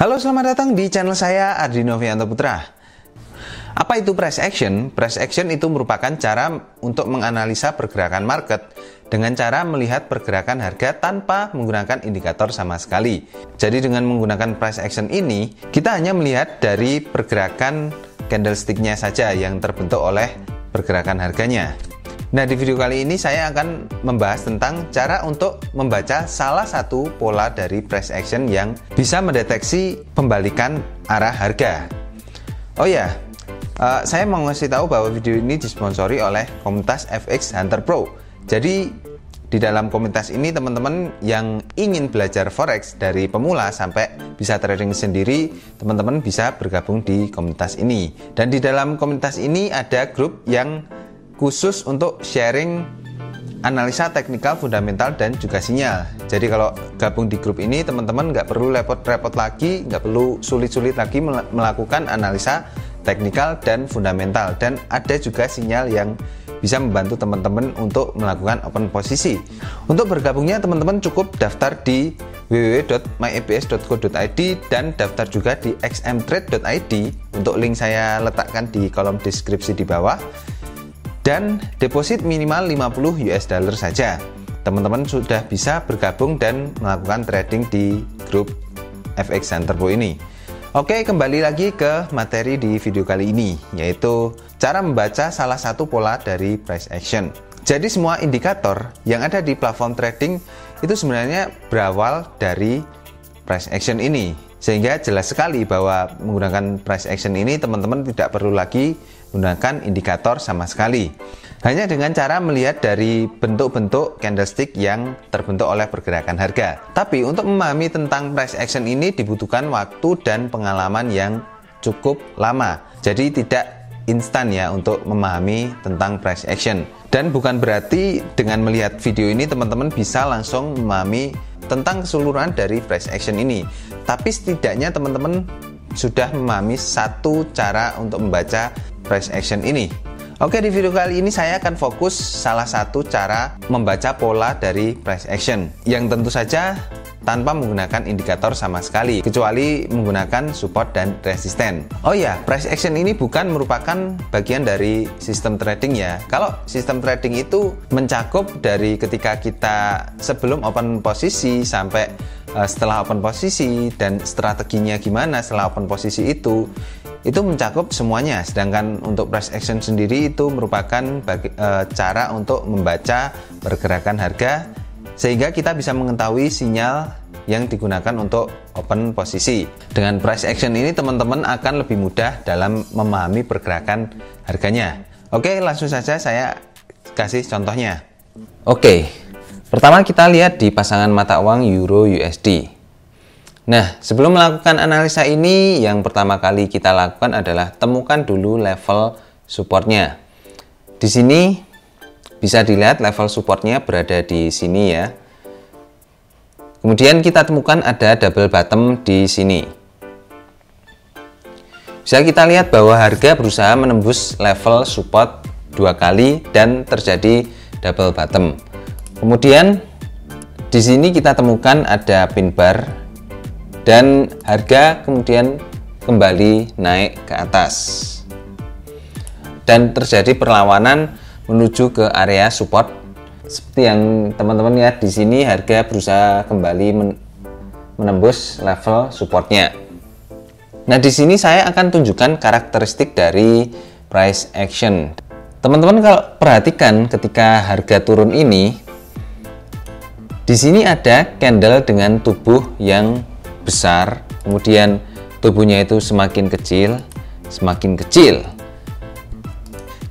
Halo, selamat datang di channel saya Ardi Novianto Putra. Apa itu price action? Price action itu merupakan cara untuk menganalisa pergerakan market dengan cara melihat pergerakan harga tanpa menggunakan indikator sama sekali. Jadi dengan menggunakan price action ini, kita hanya melihat dari pergerakan candlestick-nya saja yang terbentuk oleh pergerakan harganya. Nah, di video kali ini saya akan membahas tentang cara untuk membaca salah satu pola dari price action yang bisa mendeteksi pembalikan arah harga. Oh ya, saya mau ngasih tahu bahwa video ini disponsori oleh komunitas FX Hunter Pro. Jadi di dalam komunitas ini teman-teman yang ingin belajar forex dari pemula sampai bisa trading sendiri, teman-teman bisa bergabung di komunitas ini. Dan di dalam komunitas ini ada grup yang khusus untuk sharing analisa teknikal, fundamental, dan juga sinyal. Jadi kalau gabung di grup ini, teman-teman nggak perlu repot-repot lagi, nggak perlu sulit-sulit lagi melakukan analisa teknikal dan fundamental. Dan ada juga sinyal yang bisa membantu teman-teman untuk melakukan open posisi. Untuk bergabungnya, teman-teman cukup daftar di www.myebs.co.id dan daftar juga di xmtrade.id. Untuk link saya letakkan di kolom deskripsi di bawah. Dan deposit minimal 50 US dollar saja. Teman-teman sudah bisa bergabung dan melakukan trading di grup FX Hunter Pro ini. Oke, kembali lagi ke materi di video kali ini, yaitu cara membaca salah satu pola dari price action. Jadi semua indikator yang ada di platform trading itu sebenarnya berawal dari price action ini. Sehingga jelas sekali bahwa menggunakan price action ini teman-teman tidak perlu lagi menggunakan indikator sama sekali. Hanya dengan cara melihat dari bentuk-bentuk candlestick yang terbentuk oleh pergerakan harga. Tapi untuk memahami tentang price action ini dibutuhkan waktu dan pengalaman yang cukup lama. Jadi tidak instan ya untuk memahami tentang price action. Dan bukan berarti dengan melihat video ini teman-teman bisa langsung memahami tentang keseluruhan dari price action ini. Tapi setidaknya teman-teman sudah memahami satu cara untuk membaca price action ini. Oke, di video kali ini saya akan fokus salah satu cara membaca pola dari price action yang tentu saja tanpa menggunakan indikator sama sekali, kecuali menggunakan support dan resisten. Oh ya, price action ini bukan merupakan bagian dari sistem trading ya. Kalau sistem trading itu mencakup dari ketika kita sebelum open posisi sampai setelah open posisi dan strateginya gimana setelah open posisi itu mencakup semuanya. Sedangkan untuk price action sendiri itu merupakan cara untuk membaca pergerakan harga sehingga kita bisa mengetahui sinyal yang digunakan untuk open posisi. Dengan price action ini teman-teman akan lebih mudah dalam memahami pergerakan harganya. Oke, langsung saja saya kasih contohnya. Oke, pertama kita lihat di pasangan mata uang Euro USD. Nah, sebelum melakukan analisa ini, yang pertama kali kita lakukan adalah temukan dulu level supportnya. Di sini bisa dilihat level supportnya berada di sini ya. Kemudian kita temukan ada double bottom di sini. Bisa kita lihat bahwa harga berusaha menembus level support 2 kali dan terjadi double bottom. Kemudian di sini kita temukan ada pin bar dan harga kemudian kembali naik ke atas. Dan terjadi perlawanan menuju ke area support. Seperti yang teman-teman lihat di sini, harga berusaha kembali menembus level supportnya. Nah, di sini saya akan tunjukkan karakteristik dari price action. Teman-teman kalau perhatikan ketika harga turun ini, di sini ada candle dengan tubuh yang besar, kemudian tubuhnya itu semakin kecil, semakin kecil.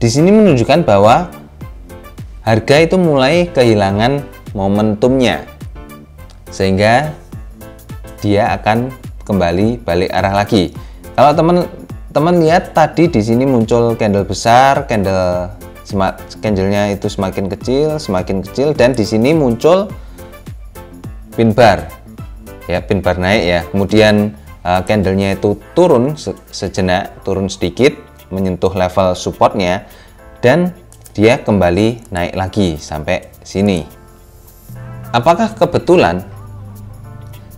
Di sini menunjukkan bahwa harga itu mulai kehilangan momentumnya, sehingga dia akan kembali balik arah lagi. Kalau teman-teman lihat tadi di sini muncul candle besar, candlenya itu semakin kecil, dan di sini muncul pin bar, ya pin bar naik ya. Kemudian candlenya itu turun sejenak, turun sedikit, menyentuh level supportnya, dan dia kembali naik lagi sampai sini. Apakah kebetulan?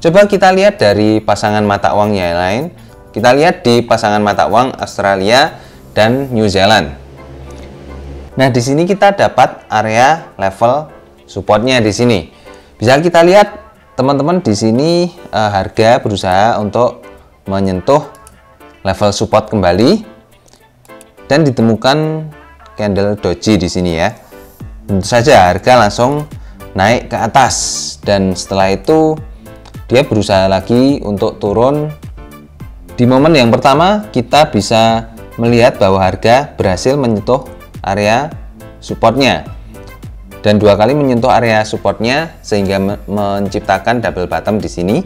Coba kita lihat dari pasangan mata uang yang lain. Kita lihat di pasangan mata uang Australia dan New Zealand. Nah, di sini kita dapat area level supportnya di sini. Bisa kita lihat teman-teman, di sini harga berusaha untuk menyentuh level support kembali dan ditemukan candle doji di sini ya. Tentu saja harga langsung naik ke atas dan setelah itu dia berusaha lagi untuk turun. Di momen yang pertama kita bisa melihat bahwa harga berhasil menyentuh area supportnya dan 2 kali menyentuh area supportnya sehingga menciptakan double bottom di sini.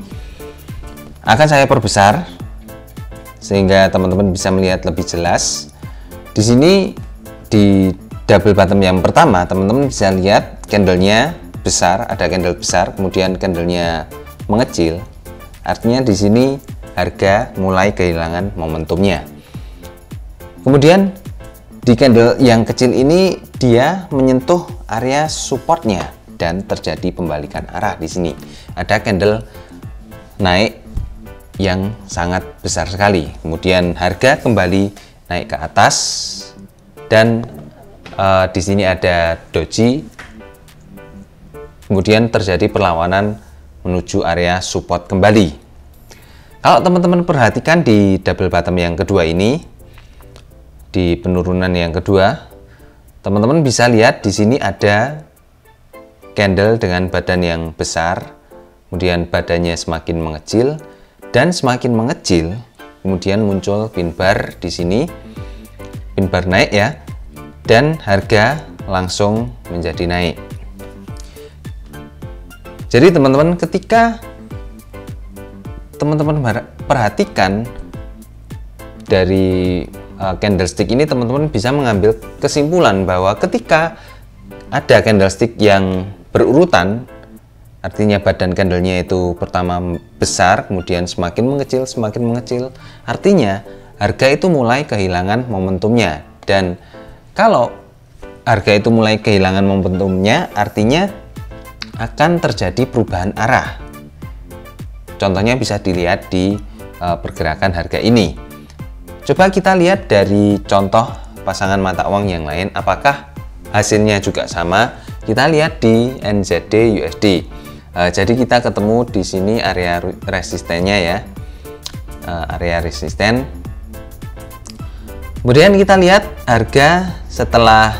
Akan saya perbesar sehingga teman-teman bisa melihat lebih jelas. Di sini di double bottom yang pertama teman-teman bisa lihat candlenya besar, ada candle besar, kemudian candlenya mengecil. Artinya di sini harga mulai kehilangan momentumnya. Kemudian di candle yang kecil ini dia menyentuh area supportnya dan terjadi pembalikan arah di sini. Ada candle naik yang sangat besar sekali. Kemudian harga kembali naik ke atas dan di sini ada doji. Kemudian terjadi perlawanan menuju area support kembali. Kalau teman-teman perhatikan di double bottom yang kedua ini, di penurunan yang kedua, teman-teman bisa lihat di sini ada candle dengan badan yang besar, kemudian badannya semakin mengecil dan semakin mengecil, kemudian muncul pin bar di sini, pin bar naik ya, dan harga langsung menjadi naik. Jadi teman-teman, ketika teman-teman perhatikan dari candlestick ini, teman-teman bisa mengambil kesimpulan bahwa ketika ada candlestick yang berurutan, artinya badan candlenya itu pertama besar, kemudian semakin mengecil, artinya harga itu mulai kehilangan momentumnya. Dan kalau harga itu mulai kehilangan momentumnya, artinya akan terjadi perubahan arah. Contohnya bisa dilihat di pergerakan harga ini. Coba kita lihat dari contoh pasangan mata uang yang lain, apakah hasilnya juga sama. Kita lihat di NZD USD. Jadi kita ketemu di sini area resistennya ya, area resisten. Kemudian kita lihat harga setelah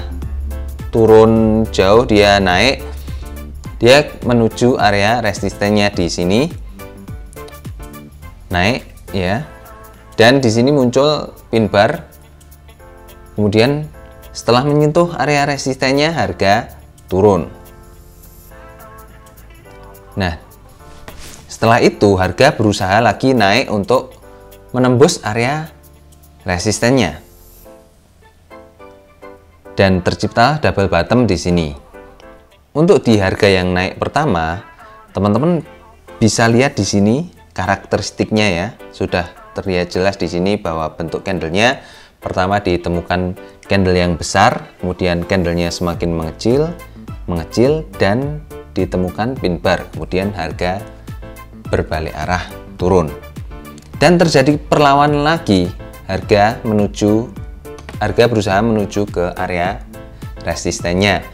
turun jauh dia naik, dia menuju area resistennya di sini, naik ya, dan di sini muncul pin bar. Kemudian setelah menyentuh area resistennya harga turun. Nah, setelah itu harga berusaha lagi naik untuk menembus area resistennya dan tercipta double bottom di sini. Untuk di harga yang naik pertama, teman-teman bisa lihat di sini karakteristiknya ya, sudah terlihat jelas di sini bahwa bentuk candlenya pertama ditemukan candle yang besar, kemudian candlenya semakin mengecil dan ditemukan pin bar, kemudian harga berbalik arah turun dan terjadi perlawanan lagi, harga berusaha menuju ke area resistennya.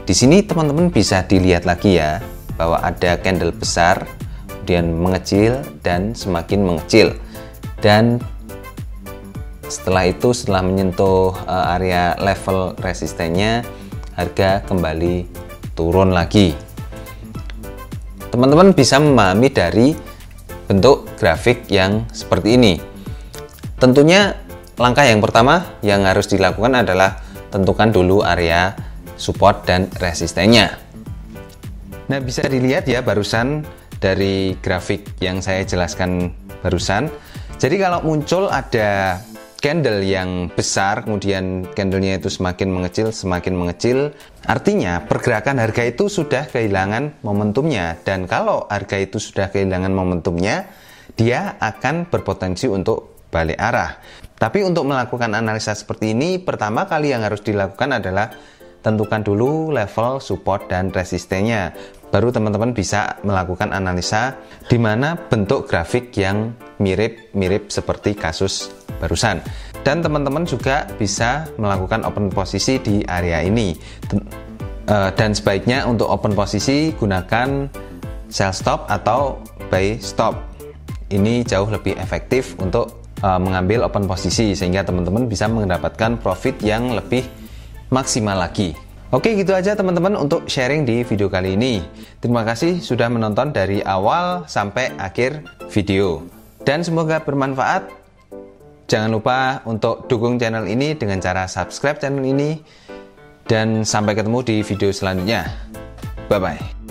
Di sini teman-teman bisa dilihat lagi ya bahwa ada candle besar, kemudian mengecil dan semakin mengecil, dan setelah itu setelah menyentuh area level resistennya harga kembali turun lagi. Teman-teman bisa memahami dari bentuk grafik yang seperti ini. Tentunya langkah yang pertama yang harus dilakukan adalah tentukan dulu area support dan resistennya. Nah, bisa dilihat ya barusan dari grafik yang saya jelaskan barusan. Jadi kalau muncul ada candle yang besar, kemudian candlenya itu semakin mengecil, artinya pergerakan harga itu sudah kehilangan momentumnya. Dan kalau harga itu sudah kehilangan momentumnya, dia akan berpotensi untuk balik arah. Tapi untuk melakukan analisa seperti ini, pertama kali yang harus dilakukan adalah tentukan dulu level support dan resistennya. baru teman-teman bisa melakukan analisa di mana bentuk grafik yang mirip-mirip seperti kasus barusan. Dan teman-teman juga bisa melakukan open posisi di area ini. Dan sebaiknya untuk open posisi gunakan sell stop atau buy stop. Ini jauh lebih efektif untuk mengambil open posisi sehingga teman-teman bisa mendapatkan profit yang lebih maksimal lagi. Oke, gitu aja teman-teman untuk sharing di video kali ini. Terima kasih sudah menonton dari awal sampai akhir video. Dan semoga bermanfaat. Jangan lupa untuk dukung channel ini dengan cara subscribe channel ini. Dan sampai ketemu di video selanjutnya. Bye-bye.